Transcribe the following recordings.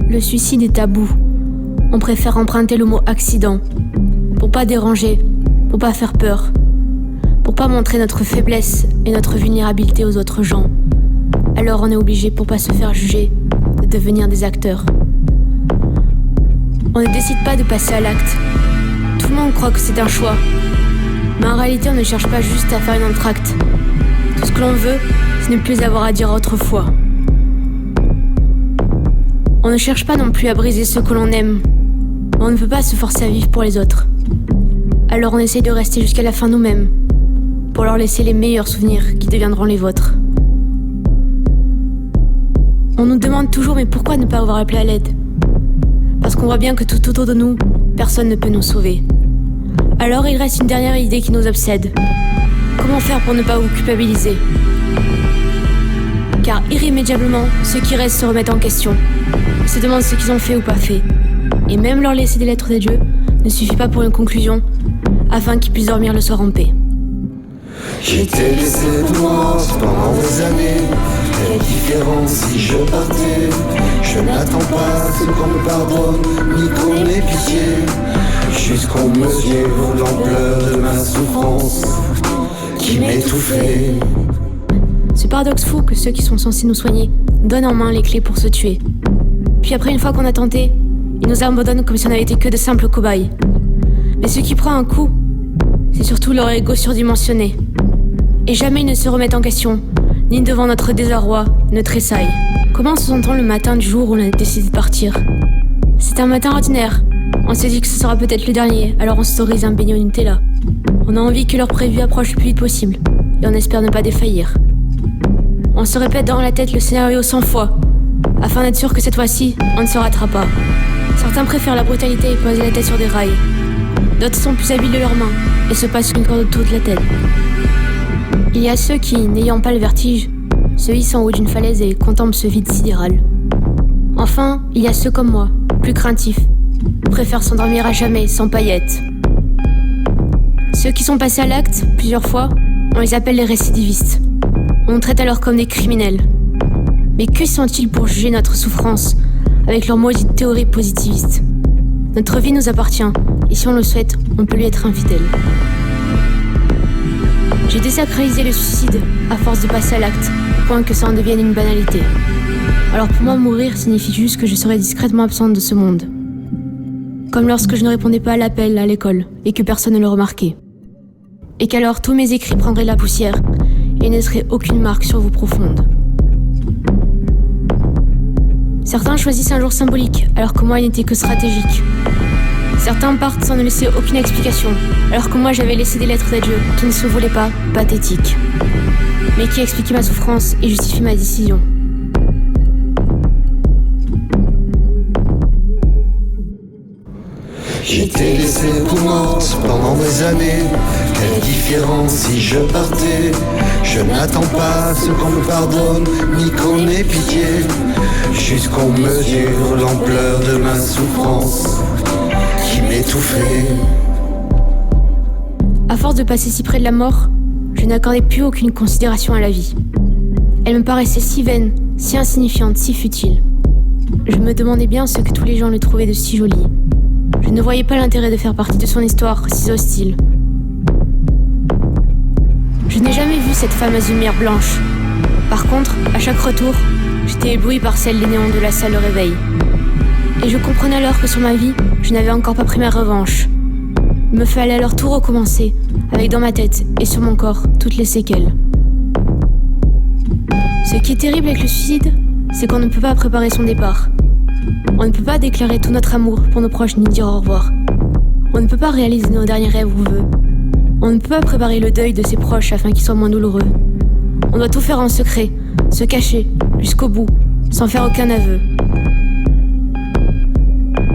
Le suicide est tabou. On préfère emprunter le mot accident. Pour pas déranger, pour pas faire peur. Pour pas montrer notre faiblesse et notre vulnérabilité aux autres gens. Alors on est obligé, pour pas se faire juger, de devenir des acteurs. On ne décide pas de passer à l'acte. Tout le monde croit que c'est un choix. Mais en réalité, on ne cherche pas juste à faire une entracte. Tout ce que l'on veut, c'est ne plus avoir à dire autrefois. On ne cherche pas non plus à briser ceux que l'on aime. Mais on ne peut pas se forcer à vivre pour les autres. Alors on essaie de rester jusqu'à la fin nous-mêmes, pour leur laisser les meilleurs souvenirs qui deviendront les vôtres. On nous demande toujours, mais pourquoi ne pas avoir appelé à l'aide ? Parce qu'on voit bien que tout autour de nous, personne ne peut nous sauver. Alors il reste une dernière idée qui nous obsède. Comment faire pour ne pas vous culpabiliser ? Car irrémédiablement, ceux qui restent se remettent en question. Ils se demandent ce qu'ils ont fait ou pas fait. Et même leur laisser des lettres d'adieu ne suffit pas pour une conclusion, afin qu'ils puissent dormir le soir en paix. J'étais laissé de moi pendant des années. Quelle différence si je partais. Je n'attends pas ce qu'on me pardonne, ni qu'on ait pitié, jusqu'on mesure l'ampleur de ma souffrance qui m'étouffait. Ce paradoxe fou que ceux qui sont censés nous soigner donnent en main les clés pour se tuer. Puis après, une fois qu'on a tenté, ils nous abandonnent comme si on avait été que de simples cobayes. Mais ce qui prend un coup, c'est surtout leur ego surdimensionné. Et jamais ils ne se remettent en question, ni devant notre désarroi, ne tressaillent. Comment se sent-on le matin du jour où on a décidé de partir ? C'est un matin ordinaire. On se dit que ce sera peut-être le dernier, alors on s'autorise un beignet au Nutella. On a envie que l'heure prévue approche le plus vite possible, et on espère ne pas défaillir. On se répète dans la tête le scénario 100 fois, afin d'être sûr que cette fois-ci, on ne se ratera pas. Certains préfèrent la brutalité et poser la tête sur des rails. D'autres sont plus habiles de leurs mains et se passent une corde autour de la tête. Il y a ceux qui, n'ayant pas le vertige, se hissent en haut d'une falaise et contemplent ce vide sidéral. Enfin, il y a ceux comme moi, plus craintifs, préfèrent s'endormir à jamais, sans paillettes. Ceux qui sont passés à l'acte, plusieurs fois, on les appelle les récidivistes. On traite alors comme des criminels. Mais que sont-ils pour juger notre souffrance avec leur maudite théorie positiviste ? Notre vie nous appartient, et si on le souhaite, on peut lui être infidèle. J'ai désacralisé le suicide à force de passer à l'acte, au point que ça en devienne une banalité. Alors pour moi, mourir signifie juste que je serai discrètement absente de ce monde. Comme lorsque je ne répondais pas à l'appel à l'école, et que personne ne le remarquait. Et qu'alors tous mes écrits prendraient la poussière, et il ne serait aucune marque sur vous profonde. Certains choisissent un jour symbolique, alors que moi il n'était que stratégique. Certains partent sans ne laisser aucune explication, alors que moi j'avais laissé des lettres d'adieu qui ne se voulaient pas pathétiques, mais qui expliquaient ma souffrance et justifiaient ma décision. J'étais laissé pour morte pendant des années. Quelle différence si je partais. Je n'attends pas ce qu'on me pardonne, ni qu'on ait pitié, jusqu'on mesure l'ampleur de ma souffrance qui m'étouffait. À force de passer si près de la mort, je n'accordais plus aucune considération à la vie. Elle me paraissait si vaine, si insignifiante, si futile. Je me demandais bien ce que tous les gens lui trouvaient de si joli. Je ne voyais pas l'intérêt de faire partie de son histoire si hostile. Je n'ai jamais vu cette fameuse lumière blanche. Par contre, à chaque retour, j'étais ébloui par celle des néons de la salle de réveil. Et je comprenais alors que sur ma vie, je n'avais encore pas pris ma revanche. Il me fallait alors tout recommencer, avec dans ma tête et sur mon corps toutes les séquelles. Ce qui est terrible avec le suicide, c'est qu'on ne peut pas préparer son départ. On ne peut pas déclarer tout notre amour pour nos proches ni dire au revoir. On ne peut pas réaliser nos derniers rêves ou vœux. On ne peut pas préparer le deuil de ses proches afin qu'il soit moins douloureux. On doit tout faire en secret, se cacher, jusqu'au bout, sans faire aucun aveu.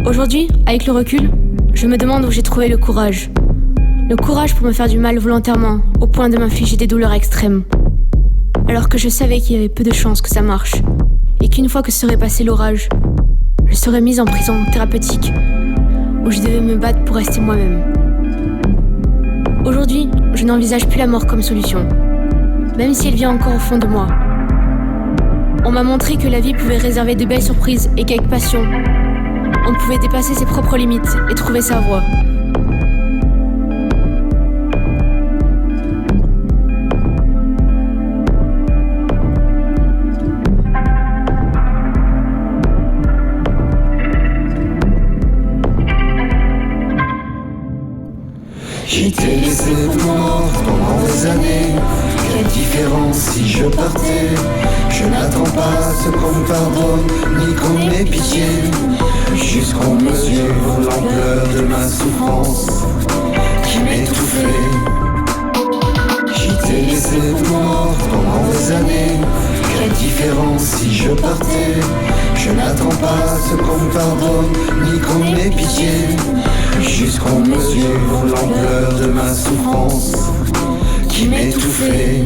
Aujourd'hui, avec le recul, je me demande où j'ai trouvé le courage. Le courage pour me faire du mal volontairement, au point de m'infliger des douleurs extrêmes. Alors que je savais qu'il y avait peu de chances que ça marche, et qu'une fois que serait passé l'orage, je serais mise en prison thérapeutique, où je devais me battre pour rester moi-même. Aujourd'hui, je n'envisage plus la mort comme solution, même si elle vient encore au fond de moi. On m'a montré que la vie pouvait réserver de belles surprises et qu'avec passion, on pouvait dépasser ses propres limites et trouver sa voie. J'étais laissé mort pendant des années. Quelle différence si je partais. Je n'attends pas ce qu'on me pardonne, ni qu'on ait pitié, jusqu'on mesure l'ampleur de ma souffrance qui m'étouffait. J'étais laissé mort pendant des années. Quelle différence si je partais. Je n'attends pas ce qu'on me pardonne, ni qu'on ait pitié, jusqu'on mesure l'ampleur de ma souffrance qui m'étouffait.